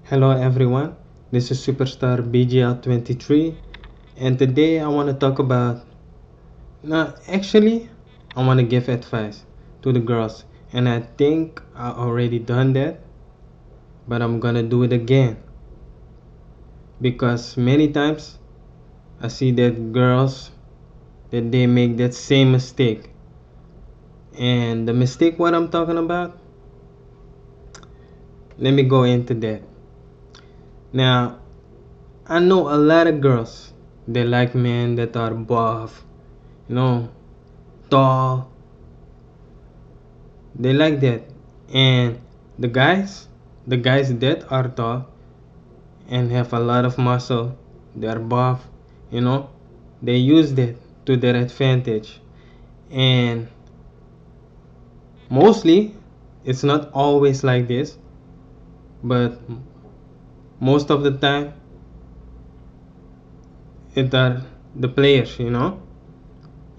Hello everyone, this is Superstar BGL 23 and today I want to talk about actually I want to give advice to the girls and I think I already done that but I'm gonna do it again because many times I see that girls that they make that same mistake and the mistake what I'm talking about, let me go into that. Now I know a lot of girls they like men that are buff, you know, tall. They like that. And the guys, the guys that are tall and have a lot of muscle, they are buff, you know, they use that to their advantage. And mostly, it's not always like this, but most of the time, it are the players, you know,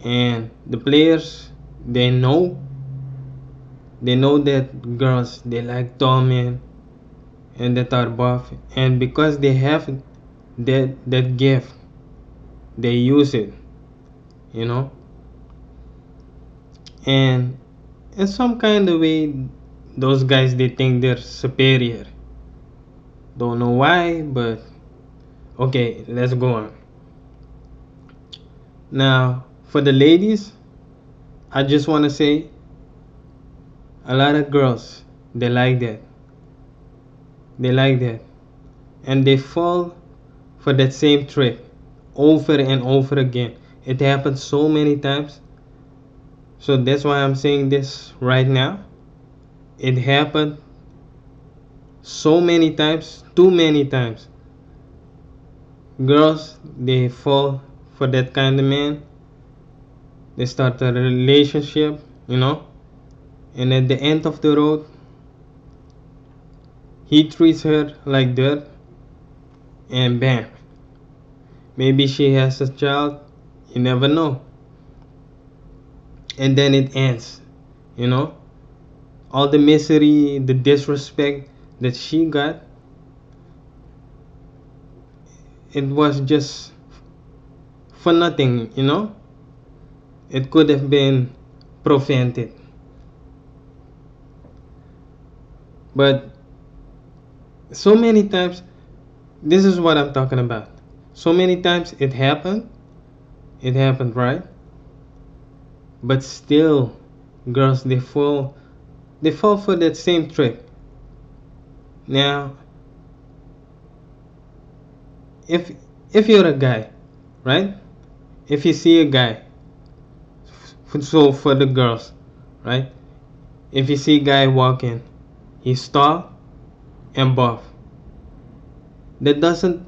and the players they know they know that girls they like tall men and that are buff, and because they have that gift they use it, you know, and in some kind of way those guys they think they're superior. Don't know why, but okay, let's go on. Now for the ladies, I just want to say a lot of girls they like that and they fall for that same trick over and over again. It happens so many times. So that's why I'm saying this right now. It happened so many times, too many times. Girls, they fall for that kind of man. They start a relationship, you know, and at the end of the road, he treats her like dirt, and bam, maybe she has a child. You never know. And then it ends, you know. All the misery, the disrespect that she got, it was just for nothing, you know. It could have been prevented. But so many times, this is what I'm talking about. So many times it happened, right? But still, girls they fall for that same trick. Now, if if you're a guy, right? If you see a guy, so for the girls, right? If you see a guy walking, he's tall and buff. That doesn't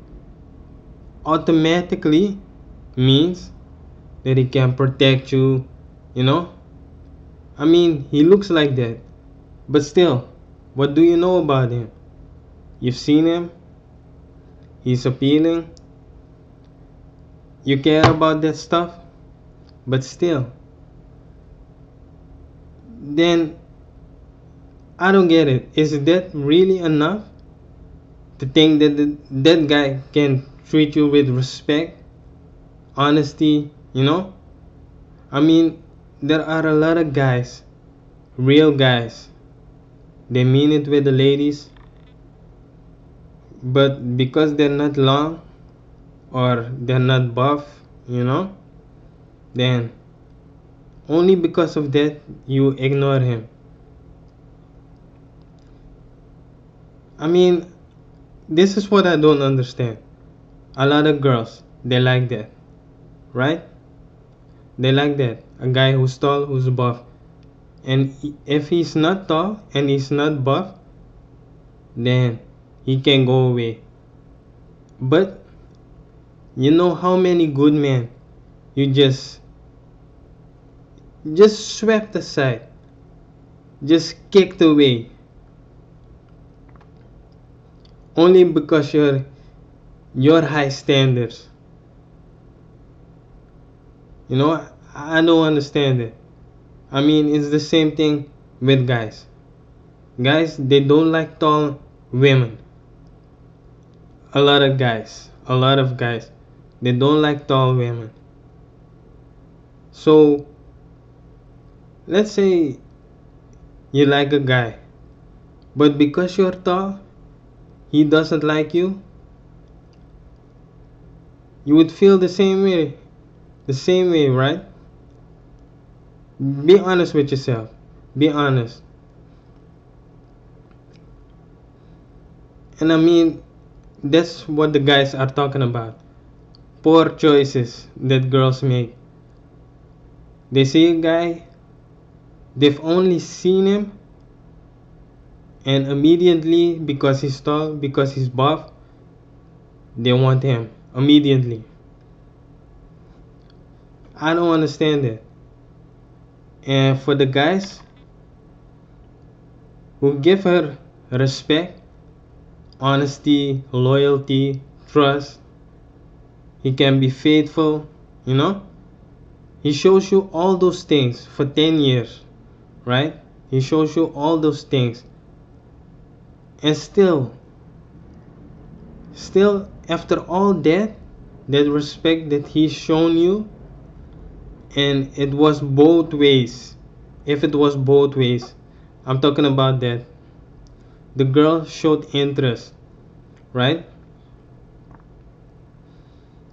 automatically means that he can protect you, you know. I mean, he looks like that, but still, what do you know about him? You've seen him, he's appealing, you care about that stuff, but still, then I don't get it. Is that really enough to think that that guy can treat you with respect, honesty, you know? I mean, there are a lot of guys, real guys, they mean it with the ladies, but because they're not long or they're not buff, you know, then only because of that you ignore him. I mean, this is what I don't understand. A lot of girls, they like that, right? They like that. A guy who's tall, who's buff. And if he's not tall and he's not buff, then he can go away. But you know how many good men you just swept aside, just kicked away, only because your high standards. You know, I don't understand it. I mean, it's the same thing with guys. Guys, they don't like tall women. a lot of guys, they don't like tall women. So let's say you like a guy, but because you're tall, he doesn't like you. You would feel the same way, right? Be honest with yourself. Be honest. And I mean, that's what the guys are talking about. Poor choices that girls make. They see a guy, they've only seen him, and immediately, because he's tall, because he's buff, they want him. Immediately. I don't understand that. And for the guys who give her respect, honesty, loyalty, trust, he can be faithful, you know? He shows you all those things for 10 years, right? He shows you all those things. And still after all that respect that he's shown you, and it was both ways. If it was both ways, I'm talking about that. The girl showed interest, right?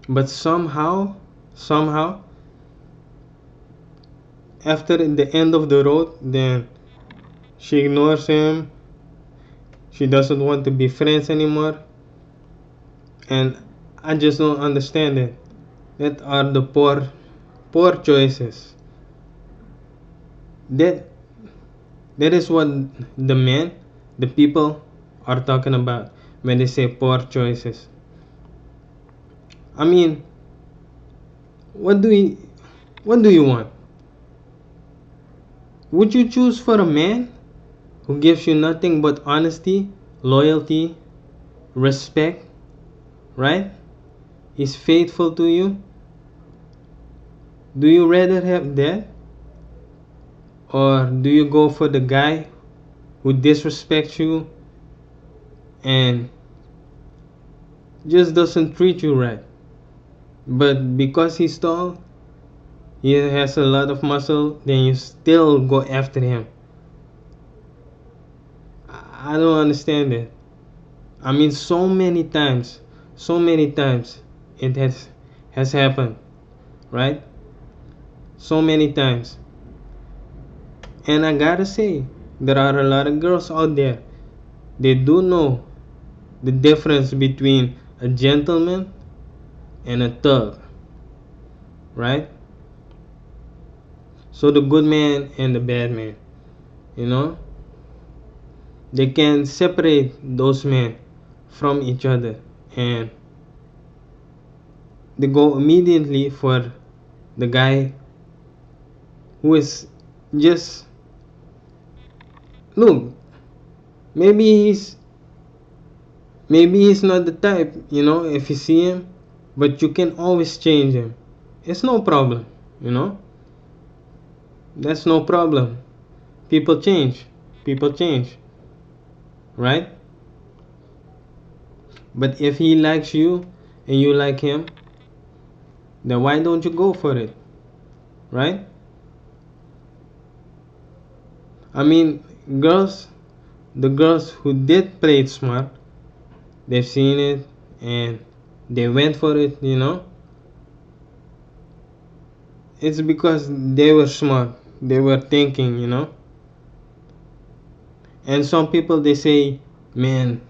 But somehow, after the end of the road, then she ignores him. She doesn't want to be friends anymore. And I just don't understand it. That are the poor choices. That that is what the men, the people are talking about when they say poor choices. I mean, what do we what do you want? Would you choose for a man who gives you nothing but honesty, loyalty, respect, right? Is faithful to you? Do you rather have that? Or do you go for the guy who disrespects you and just doesn't treat you right? But because he's tall, he has a lot of muscle, then you still go after him. I don't understand it. I mean, so many times it has happened, right? So many times. And I gotta say, there are a lot of girls out there. They do know the difference between a gentleman and a thug, right? So the good man and the bad man, you know, they can separate those men from each other, and they go immediately for the guy who is just, look, maybe he's maybe he's not the type, if you see him, but you can always change him. It's no problem, you know. That's no problem. People change. People change, right? But if he likes you and you like him, then why don't you go for it, right? I mean, girls, the girls who did play it smart, they've seen it and they went for it, It's because they were smart. They were thinking. And some people they say, man,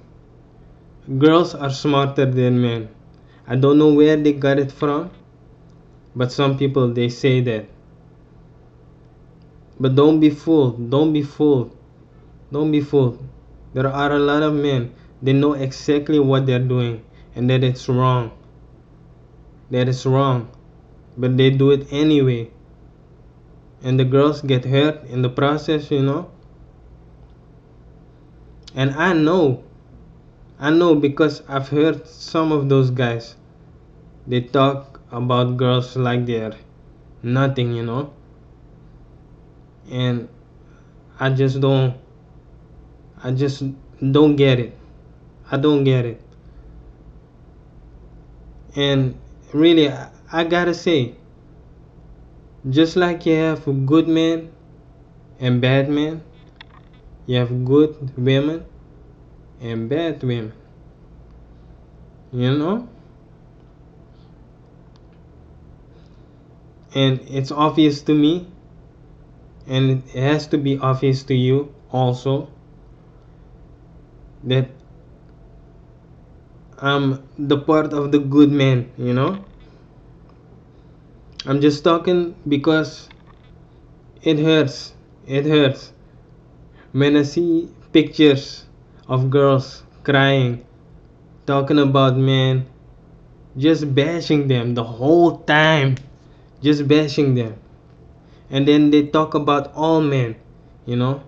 girls are smarter than men. I don't know where they got it from, but some people they say that. But don't be fooled. Don't be fooled. Don't be fooled. There are a lot of men. They know exactly what they're doing and that it's wrong. That is wrong. But they do it anyway. And the girls get hurt in the process. And I know because I've heard some of those guys. They talk about girls like they're nothing. And I just don't I just don't get it. I don't get it. And really, I gotta say, just like you have good men and bad men, you have good women and bad women. You know? And it's obvious to me, and it has to be obvious to you also, that I'm the part of the good man, you know? I'm just talking because it hurts. It hurts when I see pictures of girls crying, talking about men, just bashing them the whole time, just bashing them. And then they talk about all men, you know?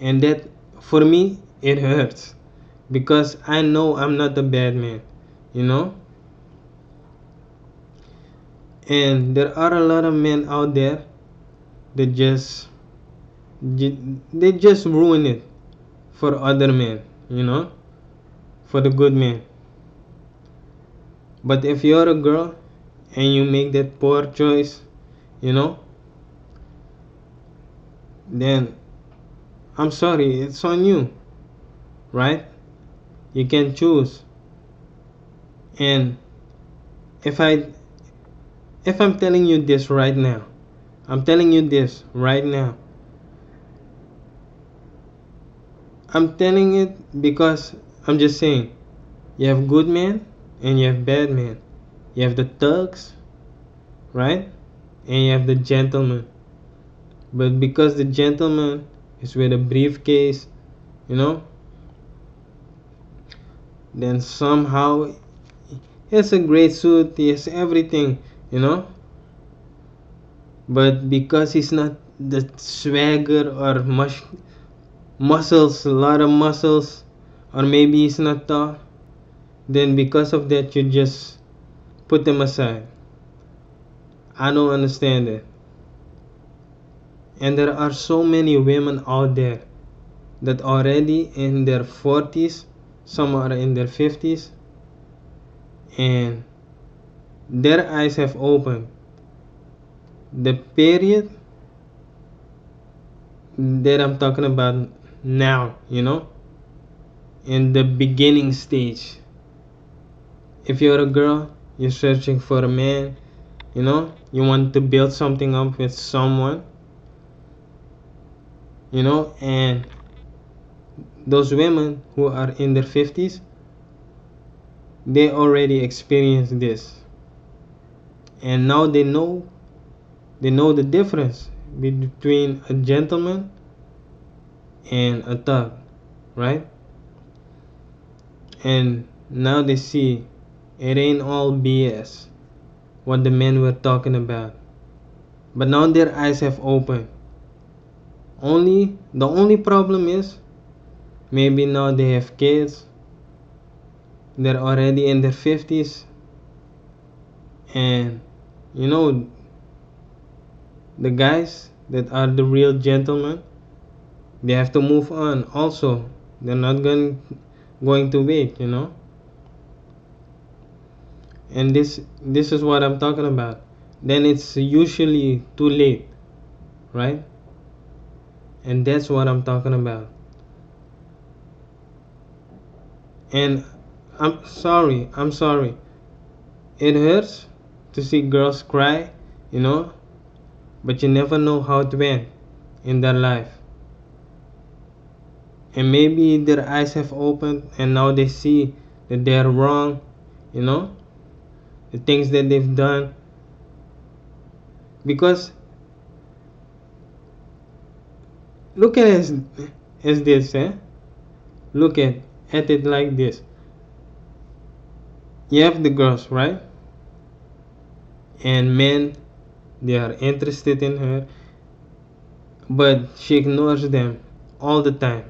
And that, for me, it hurts because I know I'm not a bad man, you know? And there are a lot of men out there that they just ruin it for other men, you know, for the good men. But if you're a girl and you make that poor choice, you know, then I'm sorry, it's on you, right? You can choose. And if I if I'm telling you this right now, I'm telling you this right now. I'm telling it because I'm just saying, you have good men and you have bad men. You have the thugs, right? And you have the gentleman. But because the gentleman is with a briefcase, you know, then somehow he has a great suit, he has everything, you know. But because he's not the swagger or muscles, a lot of muscles, or maybe he's not tall, then because of that you just put them aside. I don't understand it. And there are so many women out there that already in their 40s, some are in their 50s, and their eyes have opened. The period that I'm talking about now, you know, in the beginning stage. If you're a girl, you're searching for a man, you know, you want to build something up with someone, you know, and those women who are in their 50s, they already experienced this, and now they know the difference between a gentleman and a thug, right? And now they see it ain't all BS what the men were talking about. But now their eyes have opened. The only problem is maybe now they have kids. They're already in their 50s, and you know, the guys that are the real gentlemen, they have to move on also. They're not going to wait, you know. And this is what I'm talking about. Then it's usually too late, right? And that's what I'm talking about. And I'm sorry, it hurts to see girls cry, you know, but you never know how it went in their life. And maybe their eyes have opened and now they see that they're wrong, you know, the things that they've done. Because look at it as this, eh? Look at it like this. You have the girls, right? And men, they are interested in her, but she ignores them all the time.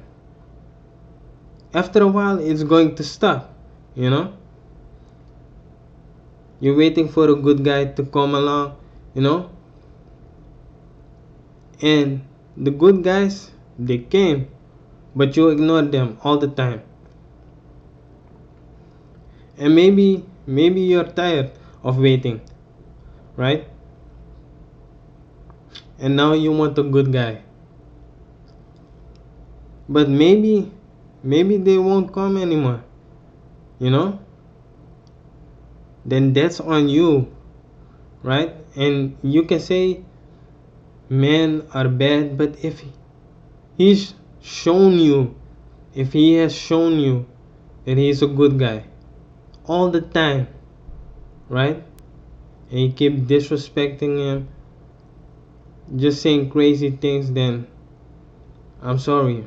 After a while, it's going to stop, you know? You're waiting for a good guy to come along, you know? And the good guys, they came, but you ignore them all the time. And maybe maybe you're tired of waiting, right? And now you want a good guy. But maybe they won't come anymore, you know? Then that's on you, right? And you can say men are bad, but if he's shown you, if he has shown you that he's a good guy all the time, right? And you keep disrespecting him, just saying crazy things, then I'm sorry.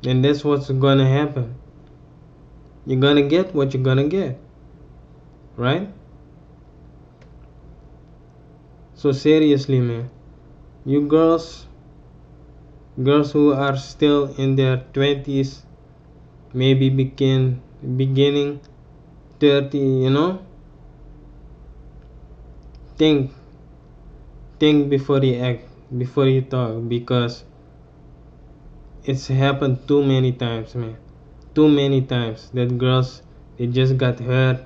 Then that's what's gonna happen. You're gonna get what you're gonna get, right? So seriously, man, you girls who are still in their 20s, maybe beginning 30, think think before you act, before you talk, because it's happened too many times, man. Too many times that girls, they just got hurt,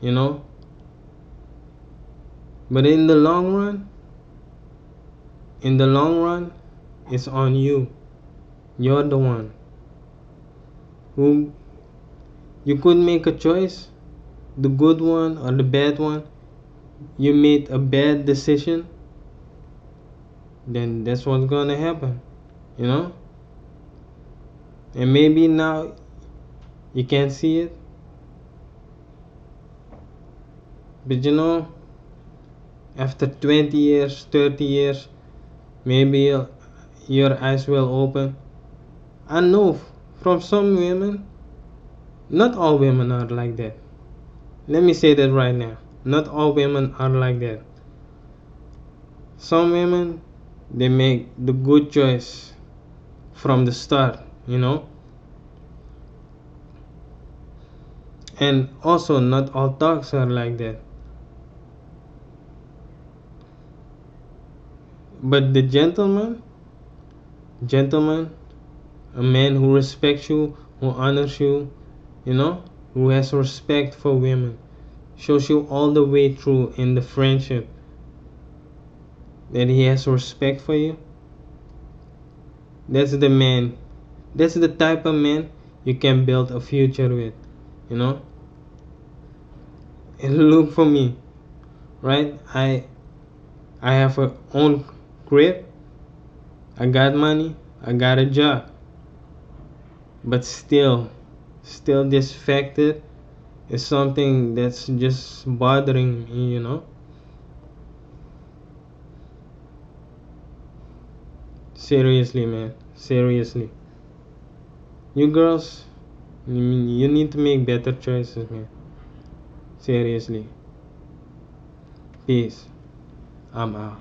you know. But in the long run, it's on you. You're the one who, you could make a choice, the good one or the bad one. You made a bad decision, then that's what's gonna happen, you know. And maybe now you can't see it, but after 20 years, 30 years, maybe your eyes will open. I know from some women, not all women are like that. Let me say that right now. Not all women are like that. Some women, they make the good choice from the start, and also not all dogs are like that. But the gentleman, a man who respects you, who honors you, who has respect for women, shows you all the way through in the friendship that he has respect for you. That's the man. That's the type of man you can build a future with, you know. And look for me, right? I have a own crib. I got money. I got a job. But still this factor is something that's just bothering me. Seriously, man. Seriously. You girls, you need to make better choices, man. Seriously. Peace. I'm out.